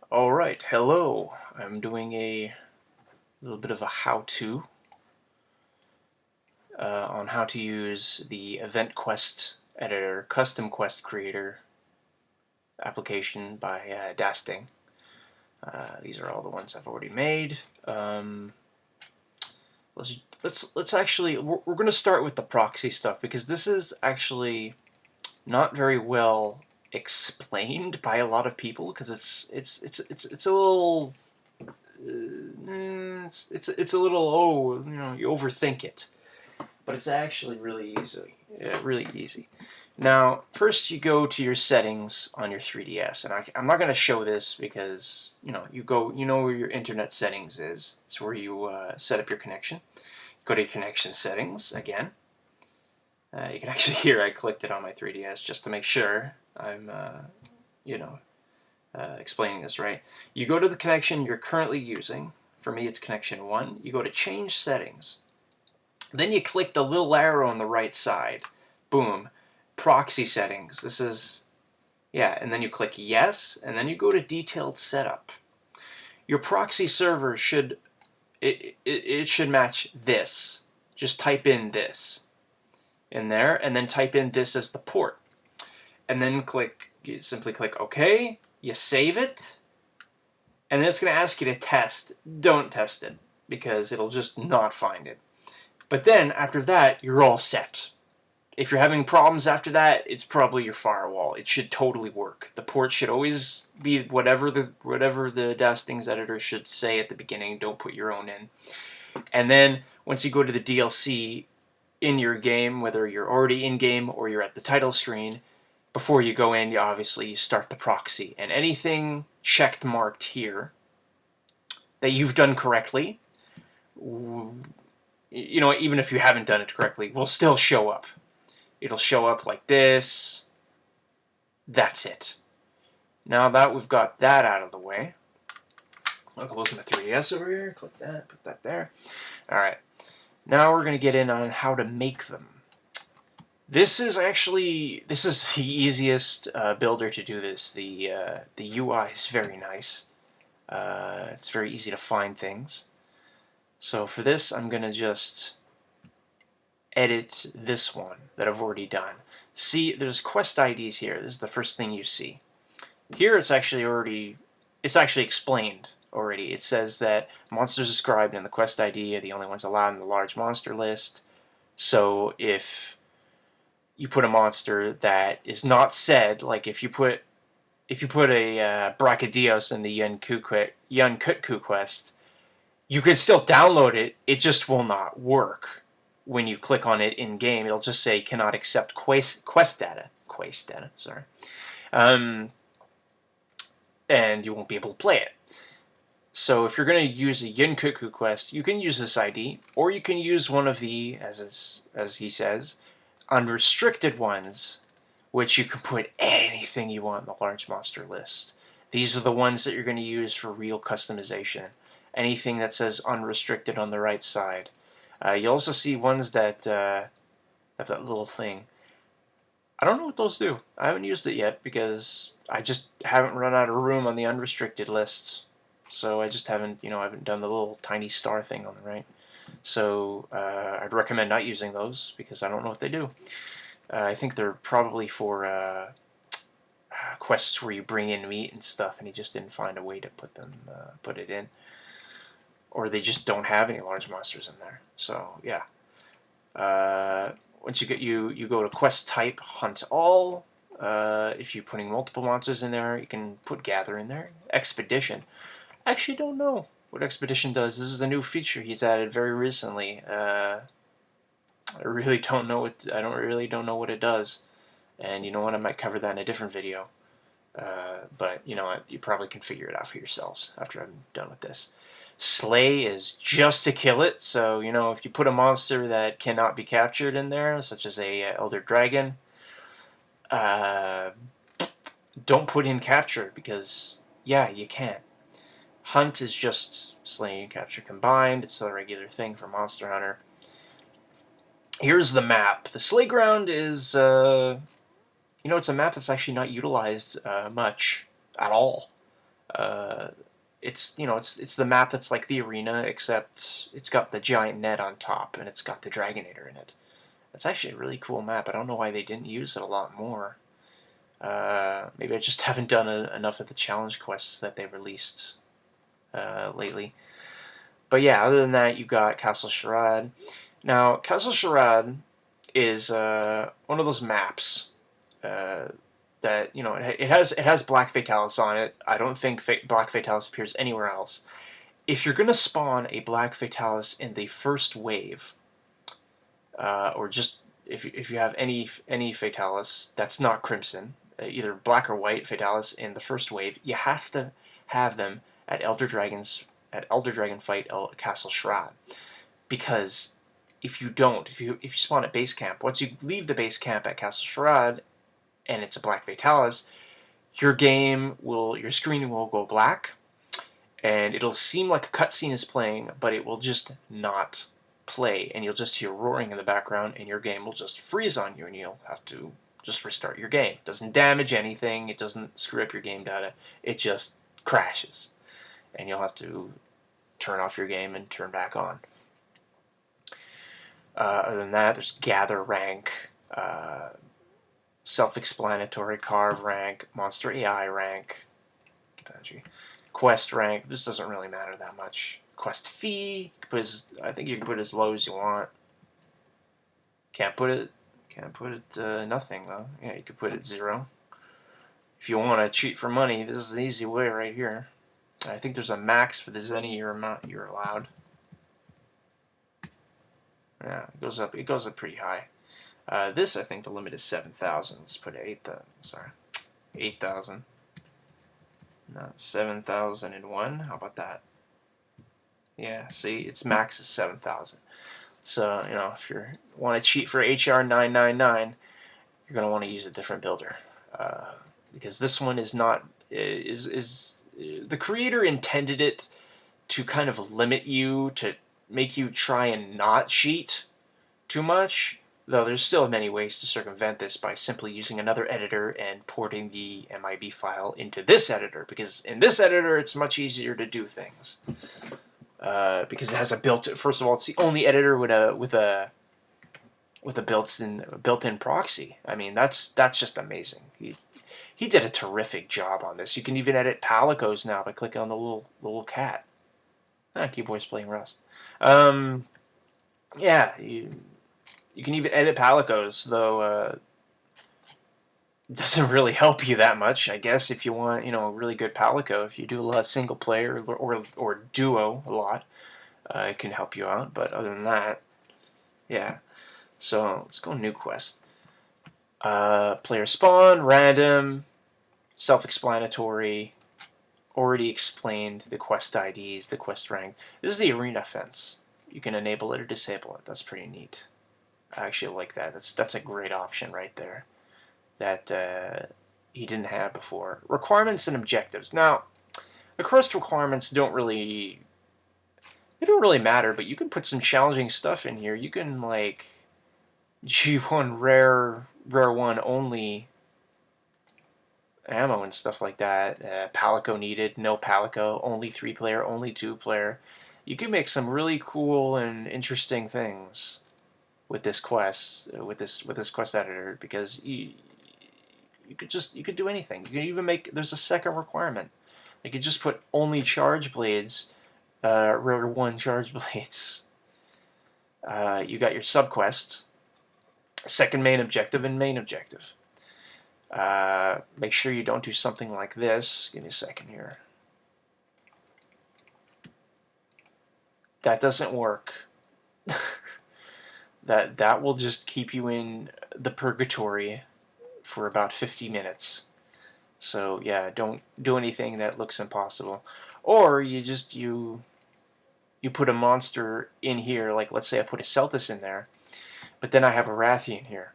Alright, hello. I'm doing a little bit of a how-to on how to use the Event Quest Editor Custom Quest Creator application by dasdings. These are all the ones I've already made. Let's actually we're going to start with the proxy stuff because this is actually not very well explained by a lot of people because it's a little it's a little, you overthink it, but it's actually really easy. Now, first you go to your settings on your 3DS, and I'm not going to show this because you know where your internet settings is. It's where you set up your connection. Go to your connection settings again. You can actually hear I clicked it on my 3DS just to make sure I'm explaining this right. You go to the connection you're currently using. For me, it's connection 1. You go to change settings. Then you click the little arrow on the right side. Boom. Proxy settings. This is, and then you click yes, and then you go to detailed setup. Your proxy server should match this. Just type in this in there, and then type in this as the port. And then you simply click OK. You save it, and then it's going to ask you to test. Don't test it, because it'll just not find it. But then, after that, you're all set. If you're having problems after that, it's probably your firewall. It should totally work. The port should always be whatever the dasdings editor should say at the beginning. Don't put your own in. And then, once you go to the DLC in your game, whether you're already in-game or you're at the title screen, before you go in, you start the proxy. And anything checked marked here that you've done correctly, even if you haven't done it correctly, will still show up. It'll show up like this. That's it. Now that we've got that out of the way, I'll close my 3DS over here, click that, put that there. Alright, now we're going to get in on how to make them. This is the easiest builder to do this. The UI is very nice. It's very easy to find things. So for this, I'm going to just edit this one that I've already done. See, there's quest IDs here. This is the first thing you see. Here it's actually explained already. It says that monsters described in the quest ID are the only ones allowed in the large monster list. So if you put a monster that is not said, like if you put a Brachydios in the Yunkutku quest, you can still download it. It just will not work. When you click on it in game, it'll just say cannot accept quest data. Sorry, and you won't be able to play it. So if you're going to use a Yunkutku quest, you can use this ID, or you can use one of the, as he says, unrestricted ones, which you can put anything you want in the large monster list. These are the ones that you're going to use for real customization. Anything that says unrestricted on the right side. You also see ones that have that little thing. I don't know what those do. I haven't used it yet because I just haven't run out of room on the unrestricted list. So I just haven't done the little tiny star thing on the right. So I'd recommend not using those because I don't know what they do. I think they're probably for quests where you bring in meat and stuff, and he just didn't find a way to put it in, or they just don't have any large monsters in there. So yeah. Once you go to quest type, hunt all. If you're putting multiple monsters in there, you can put gather in there. Expedition. I actually don't know what Expedition does. This is a new feature he's added very recently. I really don't know what it does. And you know what? I might cover that in a different video. But you know what? You probably can figure it out for yourselves after I'm done with this. Slay is just to kill it. So if you put a monster that cannot be captured in there, such as a elder dragon, don't put in capture because you can't. Hunt is just slaying and capture combined. It's a regular thing for Monster Hunter. Here's the map. The Slay Ground is, it's a map that's actually not utilized much at all. It's, you know, it's the map that's like the arena, except it's got the giant net on top and it's got the Dragonator in it. It's actually a really cool map. I don't know why they didn't use it a lot more. Maybe I just haven't done enough of the challenge quests that they released lately. But yeah, other than that, you got Castle Charade. Now, Castle Charade is one of those maps that, you know, it has Black Fatalis on it. I don't think Black Fatalis appears anywhere else. If you're gonna spawn a Black Fatalis in the first wave, or just if you have any Fatalis that's not Crimson, either black or white Fatalis in the first wave, you have to have them at Elder Dragon Fight Castle Charade, because if you don't, if you spawn at base camp, once you leave the base camp at Castle Charade and it's a Black Fatalis, your screen will go black, and it'll seem like a cutscene is playing, but it will just not play, and you'll just hear roaring in the background, and your game will just freeze on you, and you'll have to just restart your game. It doesn't damage anything, it doesn't screw up your game data, it just crashes, and you'll have to turn off your game and turn back on. Other than that, there's Gather rank, self-explanatory Carve rank, Monster AI rank, Quest rank. This doesn't really matter that much. Quest fee, I think you can put it as low as you want. Can't put it nothing though. Yeah, you could put it 0. If you want to cheat for money, this is an easy way right here. I think there's a max for the Zenny amount you're allowed. Yeah, it goes up pretty high. This, I think the limit is 7,000. Let's put it 8,000. Sorry, 8,000. No, 7,001. How about that? Yeah, see, its max is 7,000. So, you know, if you want to cheat for HR 999, you're going to want to use a different builder, because this one is not the creator intended it to kind of limit you, to make you try and not cheat too much, though there's still many ways to circumvent this by simply using another editor and porting the MIB file into this editor, because in this editor it's much easier to do things. Because it has a first of all, it's the only editor with a built-in proxy. I mean, that's just amazing. He did a terrific job on this. You can even edit palicos now by clicking on the little cat. Keyboard's playing Rust. Yeah, you can even edit palicos, though it doesn't really help you that much, I guess, if you want, you know, a really good palico. If you do a lot of single player or duo a lot, it can help you out. But other than that, yeah. So let's go new quest. Player spawn, random, self-explanatory. Already explained the quest IDs, the quest rank. This is the arena fence. You can enable it or disable it. That's pretty neat. I actually like that. That's a great option right there that he didn't have before. Requirements and objectives. Now, the quest requirements don't really matter, but you can put some challenging stuff in here. You can, like, G1 rare 1 only ammo and stuff like that. Palico needed, no Palico, only 3-player, only 2-player. You can make some really cool and interesting things with this quest, with this quest editor, because you could do anything. You can even make, there's a second requirement. You could just put only charge blades, rare 1 charge blades. You got your subquest, second main objective, and main objective. Make sure you don't do something like this. Give me a second here. That doesn't work. that will just keep you in the purgatory for about 50 minutes. So yeah, don't do anything that looks impossible. Or you put a monster in here, like let's say I put a Celtis in there, but then I have a Rathian here.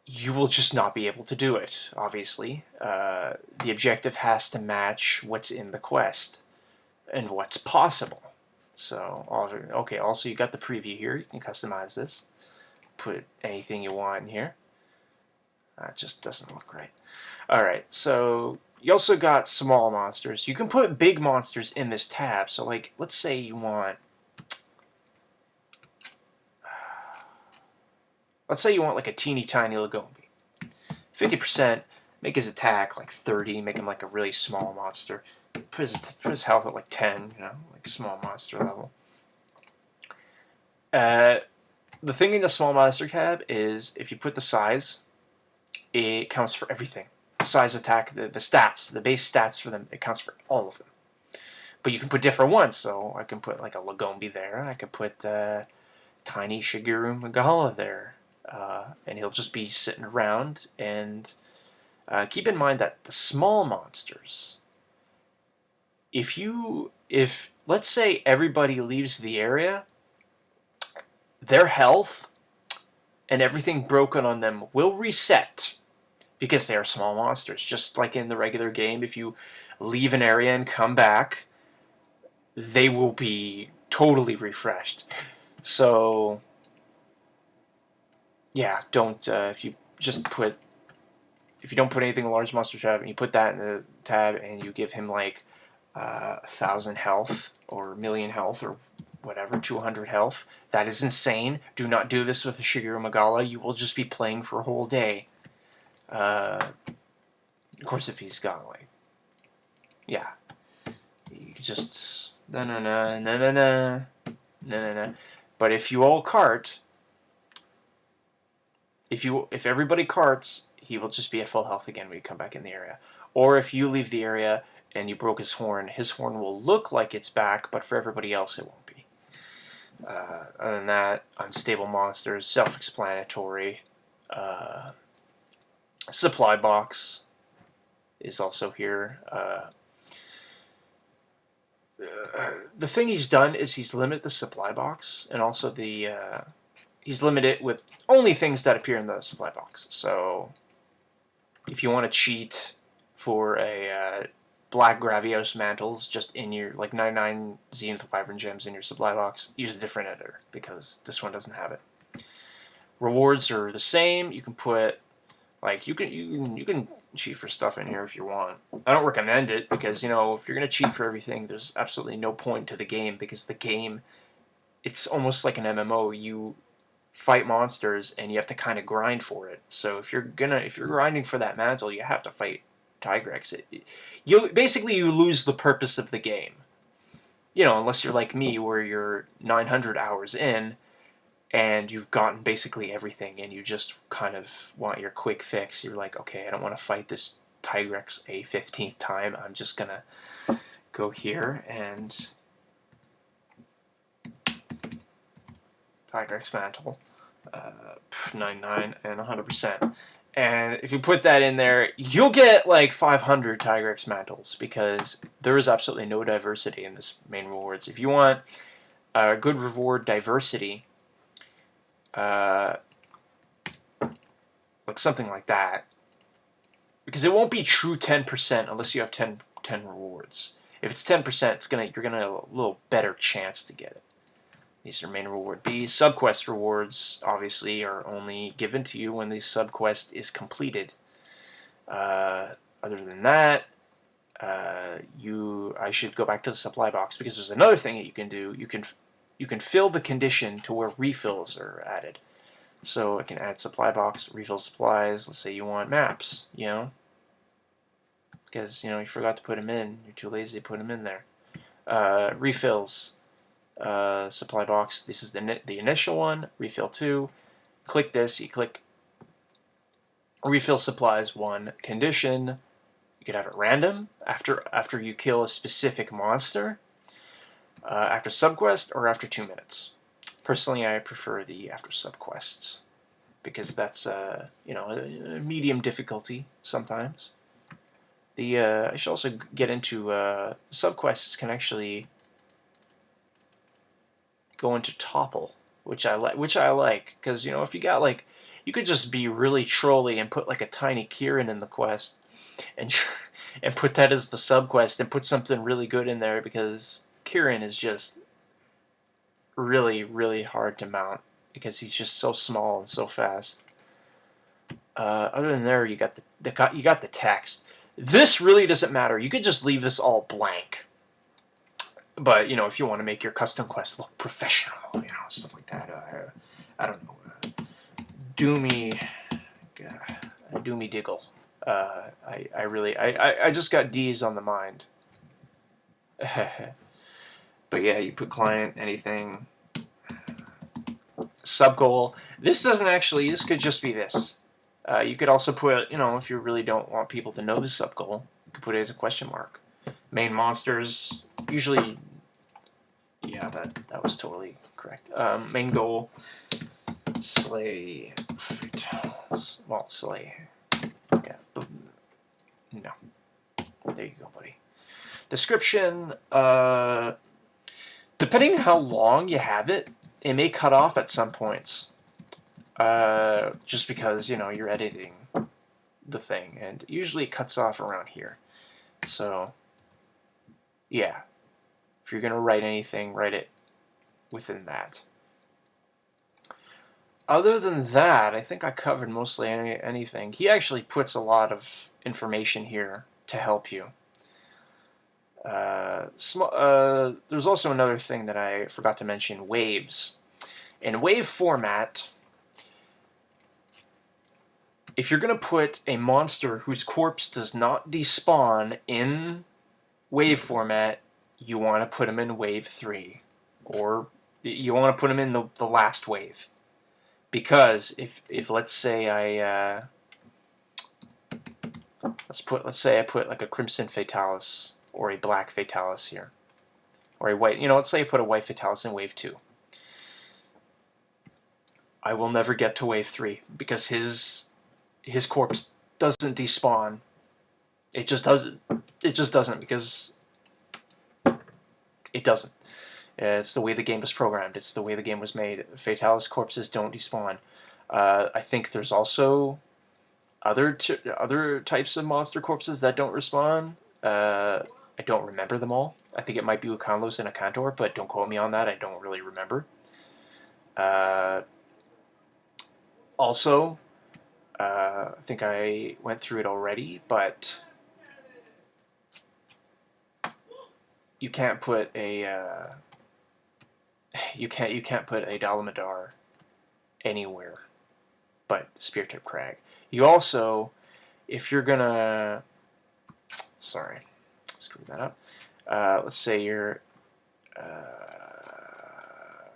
You will just not be able to do it, obviously. The objective has to match what's in the quest and what's possible. So, okay, also you got the preview here. You can customize this. Put anything you want in here. It just doesn't look right. Alright, so You also got small monsters. You can put big monsters in this tab. So, like, let's say you want... Let's say you want, like, a teeny tiny Lagombi. 50%, make his attack, like, 30, make him, like, a really small monster. Put his health at, like, 10, you know, like a small monster level. The thing in the small monster tab is, if you put the size, it counts for everything. Size, attack, the stats, the base stats for them, it counts for all of them. But you can put different ones, so I can put like a Lagombi there, I could put tiny Shigeru Magala there, and he'll just be sitting around. And keep in mind that the small monsters, if let's say everybody leaves the area, their health and everything broken on them will reset. Because they are small monsters. Just like in the regular game, if you leave an area and come back, they will be totally refreshed. So, yeah, don't, if you don't put anything in the large monster tab, and you put that in the tab, and you give him like 1,000 health, or 1,000,000 health, or whatever, 200 health, that is insane. Do not do this with a Shigeru Magala. You will just be playing for a whole day. Of course, if he's got, like, yeah, you just, no. But if you all cart, if everybody carts, he will just be at full health again when you come back in the area. Or if you leave the area and you broke his horn will look like it's back, but for everybody else it won't be. Other than that, unstable monsters, self-explanatory. Supply box is also here. The thing he's done is he's limited the supply box, and also he's limited with only things that appear in the supply box. So if you want to cheat for a black Gravios mantles just in your, like, 99 Zenith Wyvern gems in your supply box, use a different editor, because this one doesn't have it. Rewards are the same. You can put, like, you can cheat for stuff in here if you want. I don't recommend it, because, you know, if you're going to cheat for everything, there's absolutely no point to the game, because the game, it's almost like an MMO. You fight monsters, and you have to kind of grind for it. So if you're grinding for that mantle, you have to fight Tigrex. You lose the purpose of the game. You know, unless you're like me, where you're 900 hours in, and you've gotten basically everything, and you just kind of want your quick fix. You're like, okay, I don't want to fight this Tigrex a 15th time. I'm just going to go here and Tigrex Mantle, 99 and 100%. And if you put that in there, you'll get like 500 Tigrex Mantles, because there is absolutely no diversity in this main rewards. If you want good reward diversity, like something like that, because it won't be true 10% unless you have 10 rewards. If it's 10%, you're gonna have a little better chance to get it. These are main reward B. Subquest rewards, obviously, are only given to you when the subquest is completed. Other than that, I should go back to the supply box, because there's another thing that you can do. You can fill the condition to where refills are added. So I can add supply box, refill supplies. Let's say you want maps, you know, because, you know, you forgot to put them in. You're too lazy to put them in there. Refills, supply box. This is the initial one. Refill 2. Click this. You click refill supplies 1 condition. You could have it random after you kill a specific monster, after subquest, or after 2 minutes. Personally, I prefer the after subquest, because that's you know, a medium difficulty sometimes. I should also get into subquests can actually go into topple, which I like, because, you know, if you got, like, you could just be really trolly and put like a tiny Kieran in the quest, and put that as the subquest, and put something really good in there, because Kieran is just really, really hard to mount, because he's just so small and so fast. Other than there, you got the text. This really doesn't matter. You could just leave this all blank. But, you know, if you want to make your custom quest look professional, you know, stuff like that. I don't know. Do me diggle. I just got D's on the mind. But yeah, you put client, anything. Sub goal. This doesn't actually, this could just be this. You could also put, you know, if you really don't want people to know the sub goal, you could put it as a question mark. Main monsters, usually, yeah, that was totally correct. Main goal, slay, well, slay, yeah, no. There you go, buddy. Description, depending on how long you have it, it may cut off at some points. Just because, you know, you're editing the thing, and usually it cuts off around here. So, yeah. If you're going to write anything, write it within that. Other than that, I think I covered mostly anything. He actually puts a lot of information here to help you. There's also another thing that I forgot to mention, waves. In wave format, if you're going to put a monster whose corpse does not despawn in wave format, you want to put him in wave 3. Or you want to put him in the last wave. Because if let's say let's say I put like a Crimson Fatalis or a Black Fatalis here. Or a white, you know, let's say I put a White Fatalis in wave 2. I will never get to wave 3 because his corpse doesn't despawn. It just doesn't. It just doesn't because it doesn't. It's the way the game was programmed. It's the way the game was made. Fatalis corpses don't despawn. I think there's also other types of monster corpses that don't respawn. I don't remember them all. I think it might be Ukanlos and a Cantor, but don't quote me on that. I don't really remember. Also, I think I went through it already, but you can't put a you can't put a Dalamadar anywhere but Speartip Crag. You also, if you're gonna, sorry, screw that up. Let's say you're,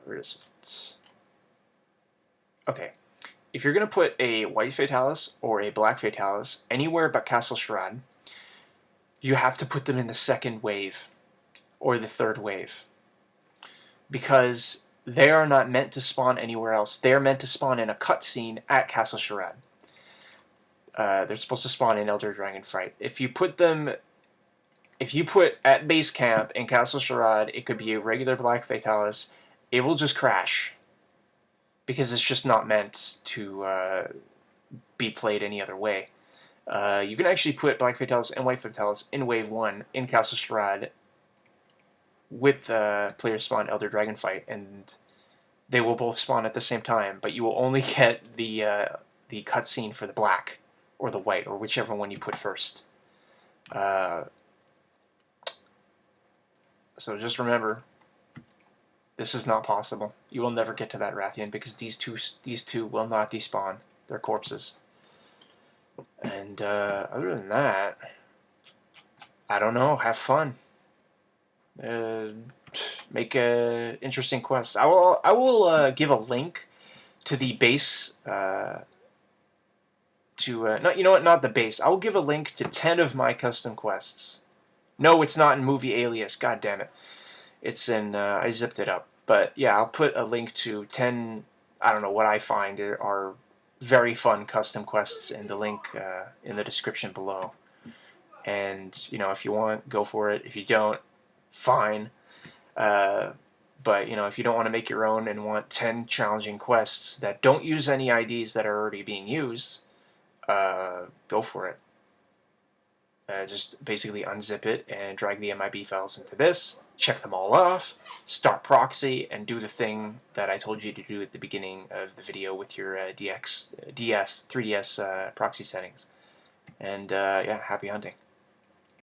where is it? Okay, if you're gonna put a White Fatalis or a Black Fatalis anywhere but Castle Sharad, you have to put them in the second wave or the third wave, because they are not meant to spawn anywhere else. They are meant to spawn in a cutscene at Castle Sharad. They're supposed to spawn in Elder Dragon Fight. If you put at base camp in Castle Sharad, it could be a regular Black Fatalis. It will just crash because it's just not meant to be played any other way. You can actually put Black Fatalis and White Fatalis in Wave 1 in Castle Sharad with player spawn Elder Dragon Fight, and they will both spawn at the same time, but you will only get the cutscene for the Black or the White, or whichever one you put first. So just remember, this is not possible. You will never get to that Rathian because these two will not despawn. They're corpses. And other than that, I don't know. Have fun. Make interesting quests. I will give a link to the base. Not you know what? Not the base. I will give a link to 10 of my custom quests. No, it's not in Movie Alias. God damn it! It's in. I zipped it up. But yeah, I'll put a link to 10. I don't know what I find are very fun custom quests in the link in the description below. And you know, if you want, go for it. If you don't, fine. But you know, if you don't want to make your own and want 10 challenging quests that don't use any IDs that are already being used, go for it. Just basically unzip it and drag the MIB files into this, check them all off, start proxy, and do the thing that I told you to do at the beginning of the video with your 3DS proxy settings. And yeah, happy hunting.